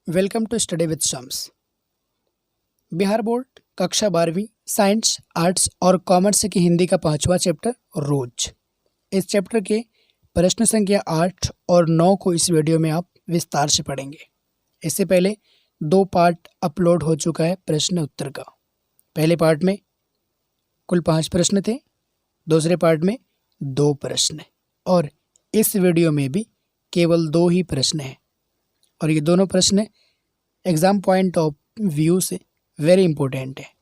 Welcome to study with Shams. Bihar board कक्षा 12वीं science, arts और कॉमर्स की हिंदी का 5वां चैप्टर रोज। इस चैप्टर के प्रश्न संख्या 8 और 9 को इस वीडियो में आप विस्तार से पढ़ेंगे। इससे पहले 2 पार्ट अपलोड हो चुका है प्रश्न उत्तर का। पहले पार्ट में कुल 5 प्रश्न थे, दूसरे पार्ट में 2 प्रश्न और इस वीडियो में भी केवल 2 ही प्रश्न हैं और ये दोनों प्रश्न एग्ज़ाम पॉइंट ऑफ व्यू से वेरी इंपॉर्टेंट है।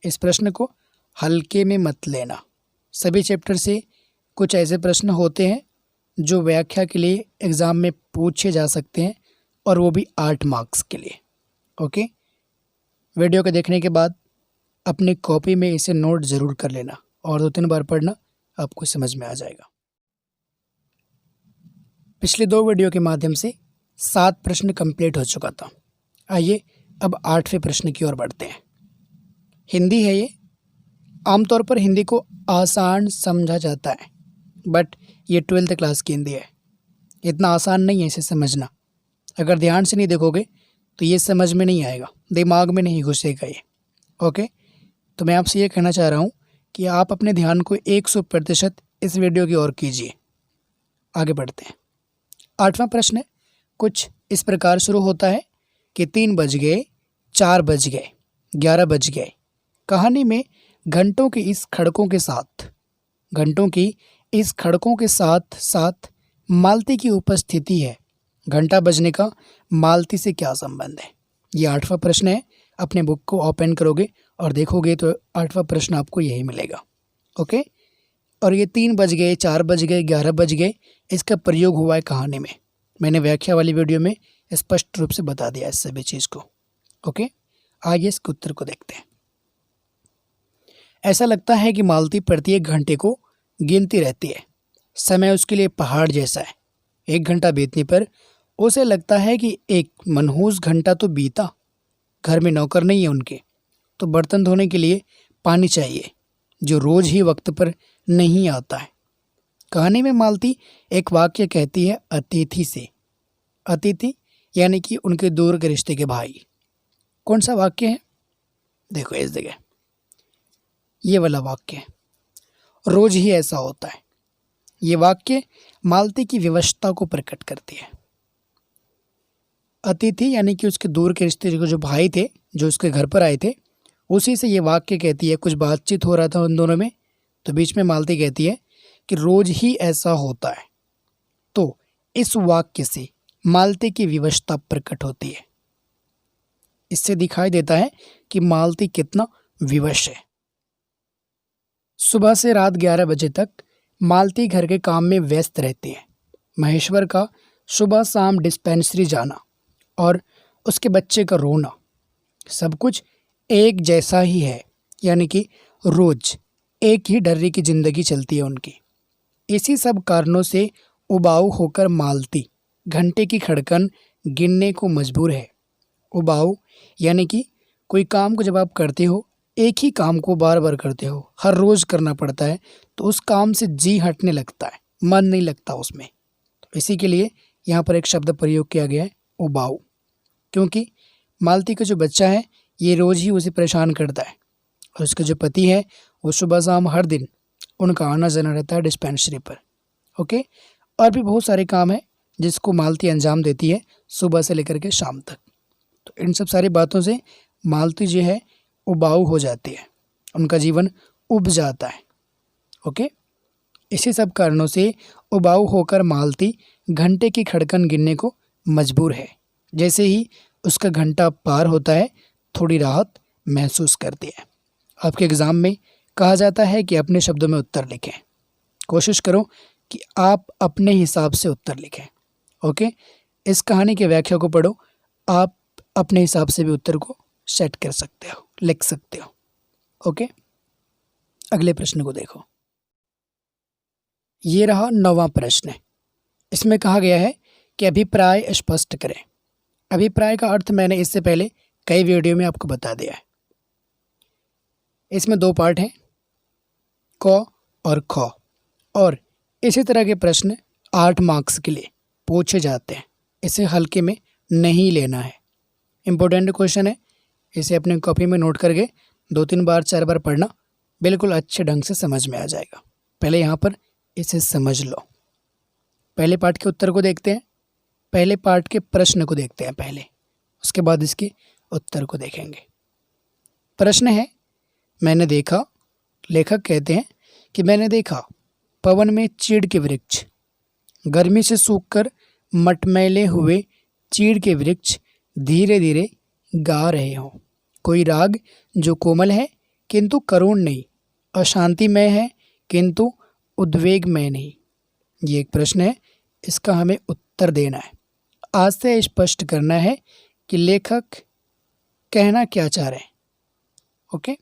इस प्रश्न को हल्के में मत लेना। सभी चैप्टर से कुछ ऐसे प्रश्न होते हैं जो व्याख्या के लिए एग्ज़ाम में पूछे जा सकते हैं और वो भी 8 मार्क्स के लिए। ओके, वीडियो को देखने के बाद अपनी कॉपी में इसे नोट ज़रूर कर लेना और 2-3 बार पढ़ना, आपको समझ में आ जाएगा। पिछले 2 वीडियो के माध्यम से 7 प्रश्न कंप्लीट हो चुका था। आइए अब 8वें प्रश्न की ओर बढ़ते हैं। हिंदी है ये। आमतौर पर हिंदी को आसान समझा जाता है, बट ये 12th क्लास की हिंदी है। इतना आसान नहीं है इसे समझना। अगर ध्यान से नहीं देखोगे तो ये समझ में नहीं आएगा, दिमाग में नहीं घुसेगा ये। ओके, तो मैं आपसे ये कहना चाह रहा हूँ कि आप अपने ध्यान को 100% इस वीडियो की ओर कीजिए। आगे बढ़ते हैं। 8वां प्रश्न कुछ इस प्रकार शुरू होता है कि 3 बज गए, 4 बज गए, 11 बज गए। कहानी में घंटों की इस खड़कों के साथ साथ मालती की उपस्थिति है। घंटा बजने का मालती से क्या संबंध है? ये 8वां प्रश्न है। अपने बुक को ओपन करोगे और देखोगे तो 8वां प्रश्न आपको यही मिलेगा। ओके, और ये 3 बज गए, 4 बज गए, 11 बज गए, इसका प्रयोग हुआ है कहानी में। मैंने व्याख्या वाली वीडियो में स्पष्ट रूप से बता दिया इस सभी चीज़ को। ओके, आइए इसके उत्तर को देखते हैं। ऐसा लगता है कि मालती प्रत्येक घंटे को गिनती रहती है। समय उसके लिए पहाड़ जैसा है। 1 घंटा बीतने पर उसे लगता है कि एक मनहूस घंटा तो बीता। घर में नौकर नहीं है उनके, तो बर्तन धोने के लिए पानी चाहिए जो रोज़ ही वक्त पर नहीं आता है। कहानी में मालती एक वाक्य कहती है अतिथि से। अतिथि यानी कि उनके दूर के रिश्ते के भाई। कौन सा वाक्य है? देखो इस जगह ये वाला वाक्य है, रोज ही ऐसा होता है। ये वाक्य मालती की विवशता को प्रकट करती है। अतिथि यानी कि उसके दूर के रिश्ते के जो भाई थे, जो उसके घर पर आए थे, उसी से ये वाक्य कहती है। कुछ बातचीत हो रहा था उन दोनों में, तो बीच में मालती कहती है कि रोज ही ऐसा होता है। तो इस वाक्य से मालती की विवशता प्रकट होती है। इससे दिखाई देता है कि मालती कितना विवश है। सुबह से रात 11 बजे तक मालती घर के काम में व्यस्त रहती है। महेश्वर का सुबह शाम डिस्पेंसरी जाना और उसके बच्चे का रोना, सब कुछ एक जैसा ही है। यानी कि रोज एक ही डर्री की ज़िंदगी चलती है उनकी। इसी सब कारणों से उबाऊ होकर मालती घंटे की खड़कन गिनने को मजबूर है। उबाऊ यानी कि कोई काम को जब आप करते हो, एक ही काम को बार बार करते हो, हर रोज़ करना पड़ता है, तो उस काम से जी हटने लगता है, मन नहीं लगता उसमें। तो इसी के लिए यहाँ पर एक शब्द प्रयोग किया गया है, उबाऊ। क्योंकि मालती का जो बच्चा है ये रोज़ ही उसे परेशान करता है और उसका जो पति है वो सुबह शाम हर दिन उनका आना जाना रहता है डिस्पेंसरी पर। ओके, और भी बहुत सारे काम हैं जिसको मालती अंजाम देती है सुबह से लेकर के शाम तक। तो इन सब सारी बातों से मालती जो है उबाऊ हो जाती है, उनका जीवन उब जाता है। ओके, इसी सब कारणों से उबाऊ होकर मालती घंटे की खड़कन गिनने को मजबूर है। जैसे ही उसका घंटा पार होता है, थोड़ी राहत महसूस करती है। आपके एग्ज़ाम में कहा जाता है कि अपने शब्दों में उत्तर लिखें। कोशिश करो कि आप अपने हिसाब से उत्तर लिखें। ओके, इस कहानी की व्याख्या को पढ़ो, आप अपने हिसाब से भी उत्तर को सेट कर सकते हो, लिख सकते हो। ओके, अगले प्रश्न को देखो। ये रहा 9वां प्रश्न। इसमें कहा गया है कि अभिप्राय स्पष्ट करें। अभिप्राय का अर्थ मैंने इससे पहले कई वीडियो में आपको बता दिया है। इसमें 2 पार्ट हैं, क और ख, और इसी तरह के प्रश्न 8 मार्क्स के लिए पूछे जाते हैं। इसे हल्के में नहीं लेना है। इम्पोर्टेंट क्वेश्चन है, इसे अपनी कॉपी में नोट करके 2-3 बार 4 बार पढ़ना, बिल्कुल अच्छे ढंग से समझ में आ जाएगा। पहले यहाँ पर इसे समझ लो। पहले पार्ट के उत्तर को देखते हैं, पहले पार्ट के प्रश्न को देखते हैं पहले, उसके बाद इसके उत्तर को देखेंगे। प्रश्न है, मैंने देखा, लेखक कहते हैं कि मैंने देखा पवन में चीड़ के वृक्ष, गर्मी से सूखकर मटमैले हुए चीड़ के वृक्ष धीरे धीरे गा रहे हों। कोई राग जो कोमल है किंतु करुण नहीं, अशांतिमय है किंतु उद्वेगमय नहीं। ये एक प्रश्न है, इसका हमें उत्तर देना है। आज से स्पष्ट करना है कि लेखक कहना क्या चाह रहे हैं। ओके,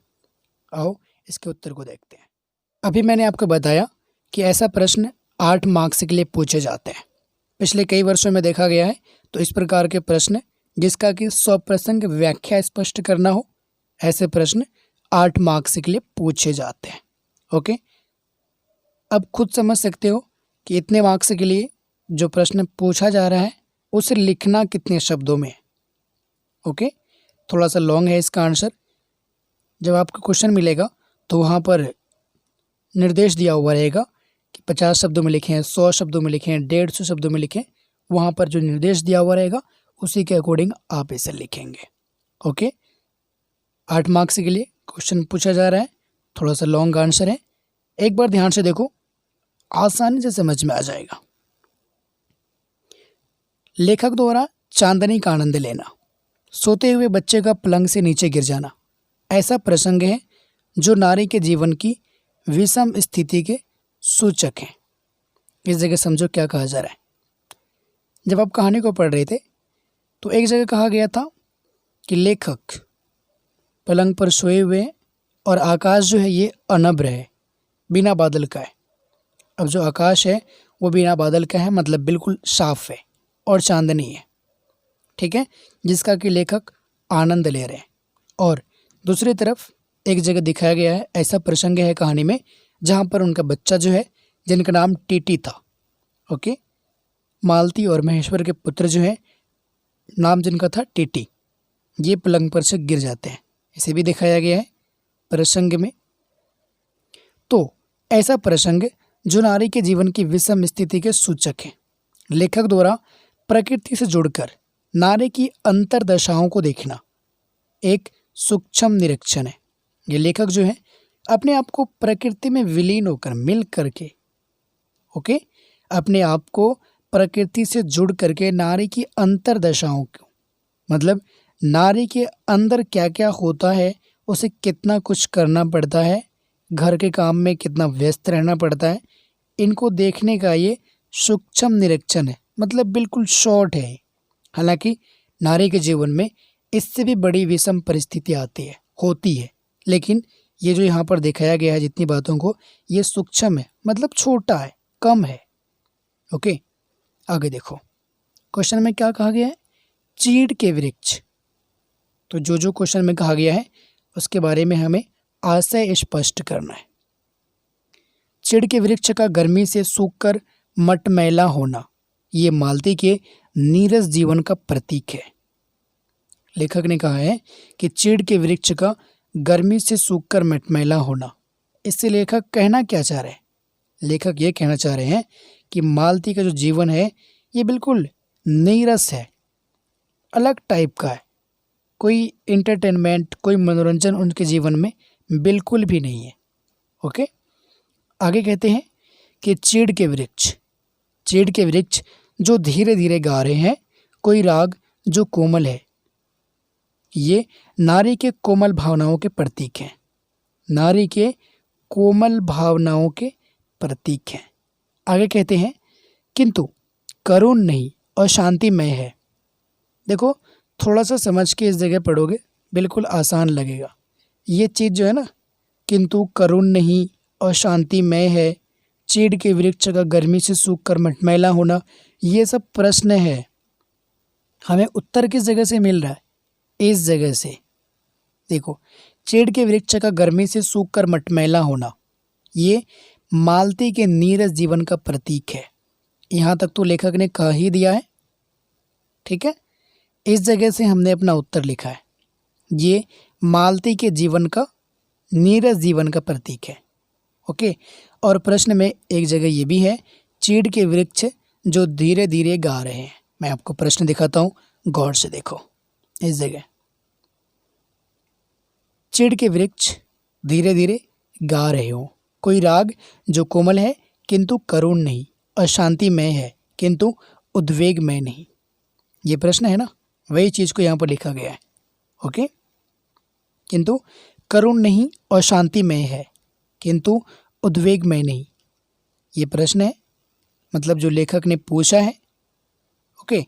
आओ इसके उत्तर को देखते हैं। अभी मैंने आपको बताया कि ऐसा प्रश्न 8 मार्क्स के लिए पूछे जाते हैं। पिछले कई वर्षों में देखा गया है, तो इस प्रकार के प्रश्न जिसका कि स्वप्रसंग व्याख्या स्पष्ट करना हो, ऐसे प्रश्न 8 मार्क्स के लिए पूछे जाते हैं। ओके, अब खुद समझ सकते हो कि इतने मार्क्स के लिए जो प्रश्न पूछा जा रहा है उसे लिखना कितने शब्दों में है। ओके, थोड़ा सा लॉन्ग है इसका आंसर। जब आपको क्वेश्चन मिलेगा तो वहाँ पर निर्देश दिया हुआ रहेगा कि 50 शब्दों में लिखें, 100 शब्दों में लिखें, 150 शब्दों में लिखें। वहाँ पर जो निर्देश दिया हुआ रहेगा उसी के अकॉर्डिंग आप इसे लिखेंगे। ओके, 8 मार्क्स के लिए क्वेश्चन पूछा जा रहा है, थोड़ा सा लॉन्ग आंसर है। एक बार ध्यान से देखो, आसानी से समझ में आ जाएगा। लेखक द्वारा चांदनी का आनंद लेना, सोते हुए बच्चे का पलंग से नीचे गिर जाना, ऐसा प्रसंग है जो नारी के जीवन की विषम स्थिति के सूचक हैं। इस जगह समझो क्या कहा जा रहा है। जब आप कहानी को पढ़ रहे थे तो एक जगह कहा गया था कि लेखक पलंग पर सोए हुए हैं और आकाश जो है ये अनभ्र है, बिना बादल का है। अब जो आकाश है वो बिना बादल का है, मतलब बिल्कुल साफ है और चांदनी है, ठीक है, जिसका कि लेखक आनंद ले रहे हैं। और दूसरी तरफ एक जगह दिखाया गया है, ऐसा प्रसंग है कहानी में जहाँ पर उनका बच्चा जो है, जिनका नाम टीटी था, ओके, मालती और महेश्वर के पुत्र जो है, नाम जिनका था टीटी, ये पलंग पर से गिर जाते हैं। इसे भी दिखाया गया है प्रसंग में। तो ऐसा प्रसंग जो नारी के जीवन की विषम स्थिति के सूचक है। लेखक द्वारा प्रकृति से जुड़कर नारी की अंतर्दशाओं को देखना एक सूक्ष्म निरीक्षण है। ये लेखक जो है अपने आप को प्रकृति में विलीन होकर, मिल करके, ओके, अपने आप को प्रकृति से जुड़ करके नारी की अंतर्दशाओं को, मतलब नारी के अंदर क्या क्या होता है, उसे कितना कुछ करना पड़ता है, घर के काम में कितना व्यस्त रहना पड़ता है, इनको देखने का ये सूक्ष्म निरीक्षण है, मतलब बिल्कुल शॉर्ट है। हालांकि नारी के जीवन में इससे भी बड़ी विषम परिस्थिति होती है, लेकिन ये जो यहाँ पर दिखाया गया है जितनी बातों को, ये सूक्ष्म है, मतलब छोटा है, कम है। ओके, आगे देखो, क्वेश्चन में क्या कहा गया है, चीड़ के वृक्ष। तो जो क्वेश्चन में कहा गया है उसके बारे में हमें आशय स्पष्ट करना है। चीड़ के वृक्ष का गर्मी से सूखकर मटमैला होना, ये मालती के नीरस जीवन का प्रतीक है। लेखक ने कहा है कि चीड़ के वृक्ष का गर्मी से सूखकर मटमैला होना, इससे लेखक कहना क्या चाह रहे हैं? लेखक ये कहना चाह रहे हैं कि मालती का जो जीवन है ये बिल्कुल नीरस है, अलग टाइप का है, कोई इंटरटेनमेंट, कोई मनोरंजन उनके जीवन में बिल्कुल भी नहीं है। ओके, आगे कहते हैं कि चीड़ के वृक्ष जो धीरे धीरे गा रहे हैं, कोई राग जो कोमल है, ये नारी के कोमल भावनाओं के प्रतीक हैं। नारी के कोमल भावनाओं के प्रतीक हैं। आगे कहते हैं किंतु करुण नहीं और शांतिमय है। देखो, थोड़ा सा समझ के इस जगह पढ़ोगे बिल्कुल आसान लगेगा। ये चीज़ जो है ना, किंतु करुण नहीं और शांतिमय है, चीड़ के वृक्ष का गर्मी से सूखकर मटमैला होना, ये सब प्रश्न है। हमें उत्तर किस जगह से मिल रहा है? इस जगह से। देखो, चीड़ के वृक्ष का गर्मी से सूखकर मटमैला होना, ये मालती के नीरस जीवन का प्रतीक है। यहाँ तक तो लेखक ने कह ही दिया है, ठीक है। इस जगह से हमने अपना उत्तर लिखा है। ये मालती के जीवन का, नीरस जीवन का प्रतीक है। ओके, और प्रश्न में एक जगह ये भी है, चीड़ के वृक्ष जो धीरे धीरे गा रहे हैं। मैं आपको प्रश्न दिखाता हूँ, गौर से देखो। इस जगह चीड़ के वृक्ष धीरे धीरे गा रहे हो, कोई राग जो कोमल है किंतु करुण नहीं, अशांतिमय है किंतु उद्वेगमय नहीं। ये प्रश्न है ना, वही चीज़ को यहाँ पर लिखा गया है। ओके, किंतु करुण नहीं, अशांतिमय है किंतु उद्वेगमय नहीं, ये प्रश्न है, मतलब जो लेखक ने पूछा है। ओके,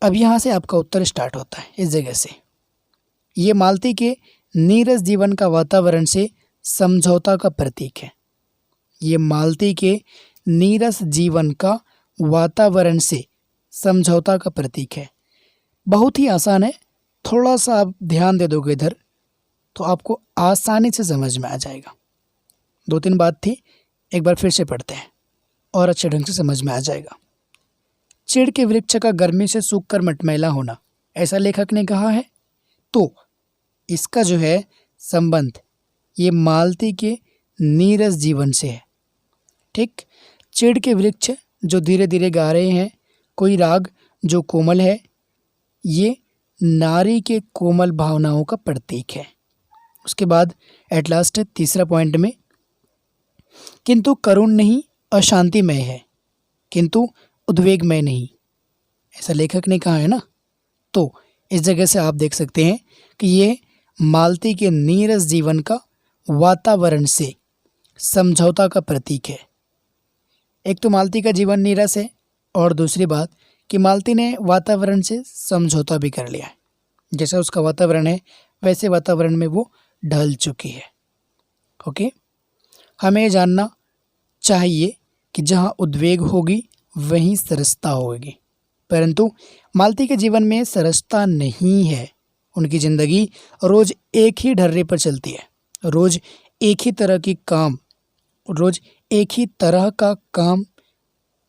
अब यहाँ से आपका उत्तर स्टार्ट होता है। इस जगह से ये मालती के नीरस जीवन का वातावरण से समझौता का प्रतीक है। ये मालती के नीरस जीवन का वातावरण से समझौता का प्रतीक है। बहुत ही आसान है, थोड़ा सा आप ध्यान दे दोगे इधर तो आपको आसानी से समझ में आ जाएगा। 2-3 बात थी, एक बार फिर से पढ़ते हैं और अच्छे ढंग से समझ में आ जाएगा। चीड़ के वृक्ष का गर्मी से सूखकर मटमैला होना, ऐसा लेखक ने कहा है। तो इसका जो है संबंध ये मालती के नीरस जीवन से है। ठीक, चीड़ के वृक्ष जो धीरे धीरे गा रहे हैं, कोई राग जो कोमल है, ये नारी के कोमल भावनाओं का प्रतीक है। उसके बाद एट लास्ट तीसरा पॉइंट में, किंतु करुण नहीं, अशांतिमय है किंतु उद्वेगमय नहीं, ऐसा लेखक ने कहा है ना। तो इस जगह से आप देख सकते हैं कि ये मालती के नीरस जीवन का वातावरण से समझौता का प्रतीक है। एक तो मालती का जीवन नीरस है, और दूसरी बात कि मालती ने वातावरण से समझौता भी कर लिया है। जैसा उसका वातावरण है वैसे वातावरण में वो ढल चुकी है। ओके, हमें जानना चाहिए कि जहाँ उद्वेग होगी वहीं सरसता होगी, परंतु मालती के जीवन में सरसता नहीं है। उनकी ज़िंदगी रोज़ एक ही ढर्रे पर चलती है, रोज़ एक ही तरह की काम, रोज़ एक ही तरह का काम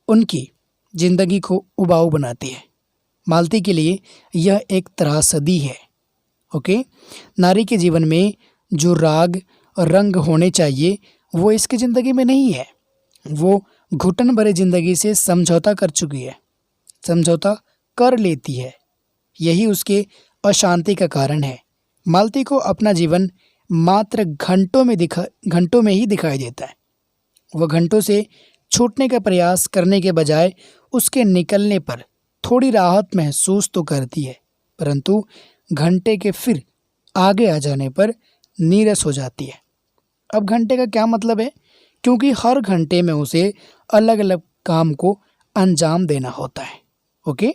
उनकी ज़िंदगी को उबाऊ बनाती है। मालती के लिए यह एक त्रासदी है। ओके, नारी के जीवन में जो राग और रंग होने चाहिए वो इसकी ज़िंदगी में नहीं है। वो घुटन भरी ज़िंदगी से समझौता कर चुकी है, समझौता कर लेती है। यही उसके अशांति का कारण है। मालती को अपना जीवन मात्र घंटों में ही दिखाई देता है। वह घंटों से छूटने का प्रयास करने के बजाय उसके निकलने पर थोड़ी राहत महसूस तो करती है, परंतु घंटे के फिर आगे आ जाने पर नीरस हो जाती है। अब घंटे का क्या मतलब है, क्योंकि हर घंटे में उसे अलग अलग काम को अंजाम देना होता है। ओके,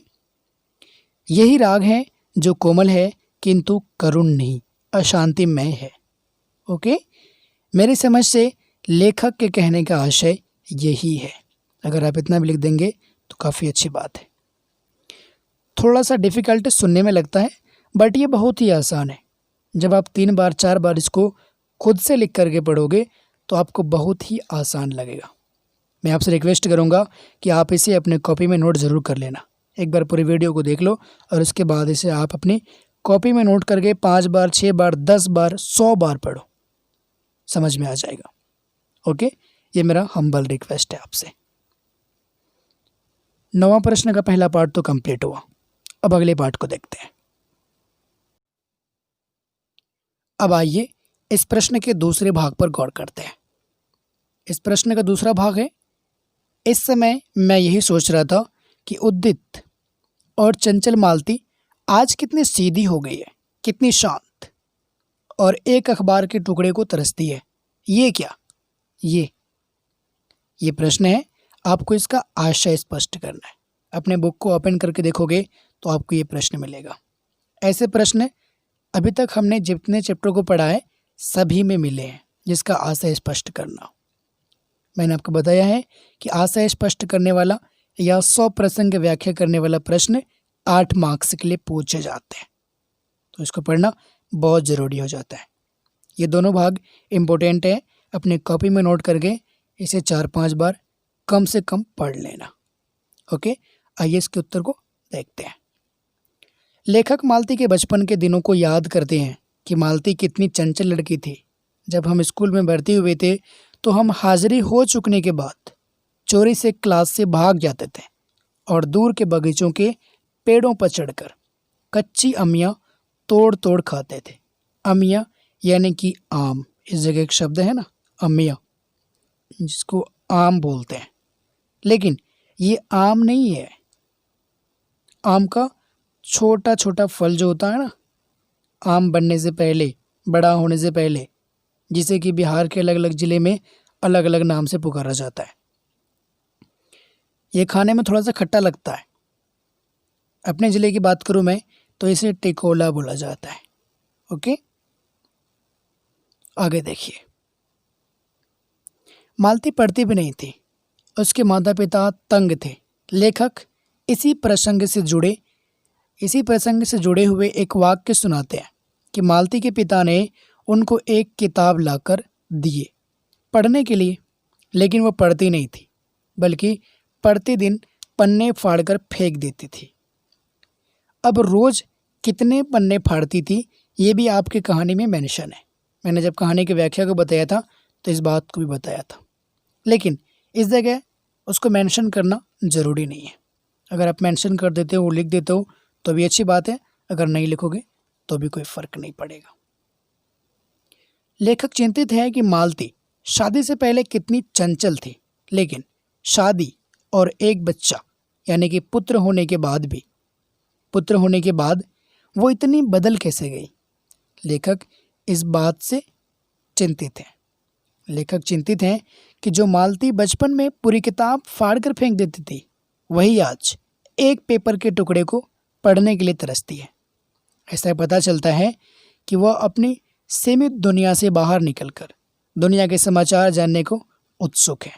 यही राग है जो कोमल है किंतु करुण नहीं, अशांतिमय है। ओके, मेरी समझ से लेखक के कहने का आशय यही है। अगर आप इतना भी लिख देंगे तो काफ़ी अच्छी बात है। थोड़ा सा डिफ़िकल्ट सुनने में लगता है, बट ये बहुत ही आसान है। जब आप 3 बार 4 बार इसको खुद से लिख करके पढ़ोगे तो आपको बहुत ही आसान लगेगा। मैं आपसे रिक्वेस्ट करूँगा कि आप इसे अपने कॉपी में नोट ज़रूर कर लेना। एक बार पूरी वीडियो को देख लो और उसके बाद इसे आप अपनी कॉपी में नोट करके 5 बार 6 बार 10 बार 100 बार पढ़ो, समझ में आ जाएगा। ओके, ये मेरा हम्बल रिक्वेस्ट है आपसे। 9वां प्रश्न का पहला पार्ट तो कंप्लीट हुआ। अब अगले पार्ट को देखते हैं। अब आइए इस प्रश्न के दूसरे भाग पर गौर करते हैं। इस प्रश्न का दूसरा भाग है, इस समय मैं यही सोच रहा था कि उद्दित और चंचल मालती आज कितनी सीधी हो गई है, कितनी शांत, और एक अखबार के टुकड़े को तरसती है। ये क्या? ये प्रश्न है, आपको इसका आशय स्पष्ट करना है। अपने बुक को ओपन करके देखोगे तो आपको ये प्रश्न मिलेगा। ऐसे प्रश्न अभी तक हमने जितने चैप्टर को पढ़ा है सभी में मिले हैं, जिसका आशय स्पष्ट करना। मैंने आपको बताया है कि आशय स्पष्ट करने वाला या 100 प्रसंग व्याख्या करने वाला प्रश्न 8 मार्क्स के लिए पूछे जाते हैं, तो इसको पढ़ना बहुत ज़रूरी हो जाता है। ये दोनों भाग इम्पोर्टेंट है, अपने कॉपी में नोट करके इसे 4-5 बार कम से कम पढ़ लेना। ओके, आइए इसके उत्तर को देखते हैं। लेखक मालती के बचपन के दिनों को याद करते हैं कि मालती कितनी चंचल लड़की थी। जब हम स्कूल में भर्ती हुए थे तो हम हाजिरी हो चुकने के बाद चोरी से क्लास से भाग जाते थे और दूर के बगीचों के पेड़ों पर चढ़कर कच्ची अमियाँ तोड़ तोड़ खाते थे। अमियाँ यानी कि आम, इस जगह एक शब्द है ना अमियाँ, जिसको आम बोलते हैं, लेकिन ये आम नहीं है। आम का छोटा छोटा फल जो होता है ना, आम बनने से पहले, बड़ा होने से पहले, जिसे कि बिहार के अलग अलग ज़िले में अलग अलग नाम से पुकारा जाता है। ये खाने में थोड़ा सा खट्टा लगता है। अपने ज़िले की बात करूँ मैं तो इसे टिकोला बोला जाता है। ओके, आगे देखिए। मालती पढ़ती भी नहीं थी, उसके माता पिता तंग थे। लेखक इसी प्रसंग से जुड़े हुए एक वाक्य सुनाते हैं कि मालती के पिता ने उनको एक किताब लाकर दिए पढ़ने के लिए, लेकिन वो पढ़ती नहीं थी, बल्कि पढ़ते दिन पन्ने फाड़कर फेंक देती थी। अब रोज़ कितने पन्ने फाड़ती थी ये भी आपकी कहानी में मेंशन है। मैंने जब कहानी की व्याख्या को बताया था तो इस बात को भी बताया था, लेकिन इस जगह उसको मेंशन करना ज़रूरी नहीं है। अगर आप मेंशन कर देते हो, लिख देते हो तो भी अच्छी बात है, अगर नहीं लिखोगे तो भी कोई फ़र्क नहीं पड़ेगा। लेखक चिंतित है कि मालती शादी से पहले कितनी चंचल थी, लेकिन शादी और एक बच्चा यानी कि पुत्र होने के बाद वो इतनी बदल कैसे गई। लेखक इस बात से चिंतित हैं। लेखक चिंतित हैं कि जो मालती बचपन में पूरी किताब फाड़ कर फेंक देती थी, वही आज एक पेपर के टुकड़े को पढ़ने के लिए तरसती है। ऐसा पता चलता है कि वह अपनी सीमित दुनिया से बाहर निकलकर दुनिया के समाचार जानने को उत्सुक है।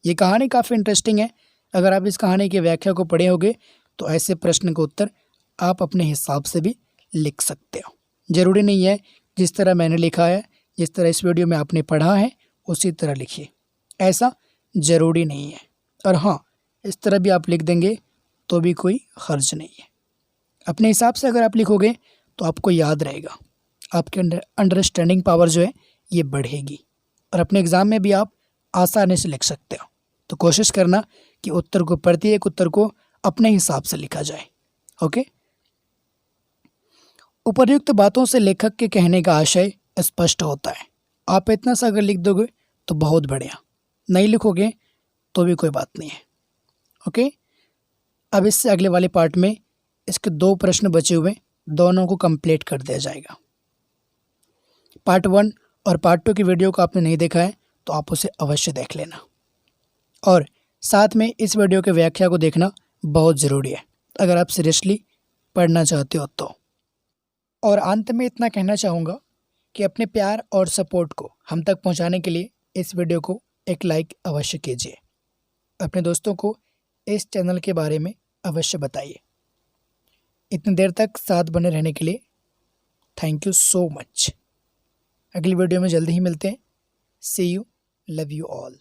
ये कहानी काफ़ी इंटरेस्टिंग है। अगर आप इस कहानी की व्याख्या को पढ़े होगे तो ऐसे प्रश्न का उत्तर आप अपने हिसाब से भी लिख सकते हो। ज़रूरी नहीं है जिस तरह मैंने लिखा है, जिस तरह इस वीडियो में आपने पढ़ा है उसी तरह लिखिए, ऐसा ज़रूरी नहीं है। और हाँ, इस तरह भी आप लिख देंगे तो भी कोई हर्ज नहीं है। अपने हिसाब से अगर आप लिखोगे तो आपको याद रहेगा, आपके अंडरस्टैंडिंग पावर जो है ये बढ़ेगी और अपने एग्ज़ाम में भी आप आसानी से लिख सकते हो। तो कोशिश करना कि उत्तर को प्रत्येक उत्तर को अपने हिसाब से लिखा जाए। ओके, उपर्युक्त बातों से लेखक के कहने का आशय स्पष्ट होता है। आप इतना सा अगर लिख दोगे तो बहुत बढ़िया, नहीं लिखोगे तो भी कोई बात नहीं है। ओके, अब इससे अगले वाले पार्ट में इसके 2 प्रश्न बचे हुए, दोनों को कंप्लीट कर दिया जाएगा। पार्ट 1 और पार्ट 2 की वीडियो को आपने नहीं देखा है तो आप उसे अवश्य देख लेना, और साथ में इस वीडियो के व्याख्या को देखना बहुत ज़रूरी है अगर आप सीरियसली पढ़ना चाहते हो तो। और अंत में इतना कहना चाहूँगा कि अपने प्यार और सपोर्ट को हम तक पहुँचाने के लिए इस वीडियो को एक लाइक अवश्य कीजिए। अपने दोस्तों को इस चैनल के बारे में अवश्य बताइए। इतनी देर तक साथ बने रहने के लिए थैंक यू सो मच। अगली वीडियो में जल्दी ही मिलते हैं। सी यू, लव यू ऑल।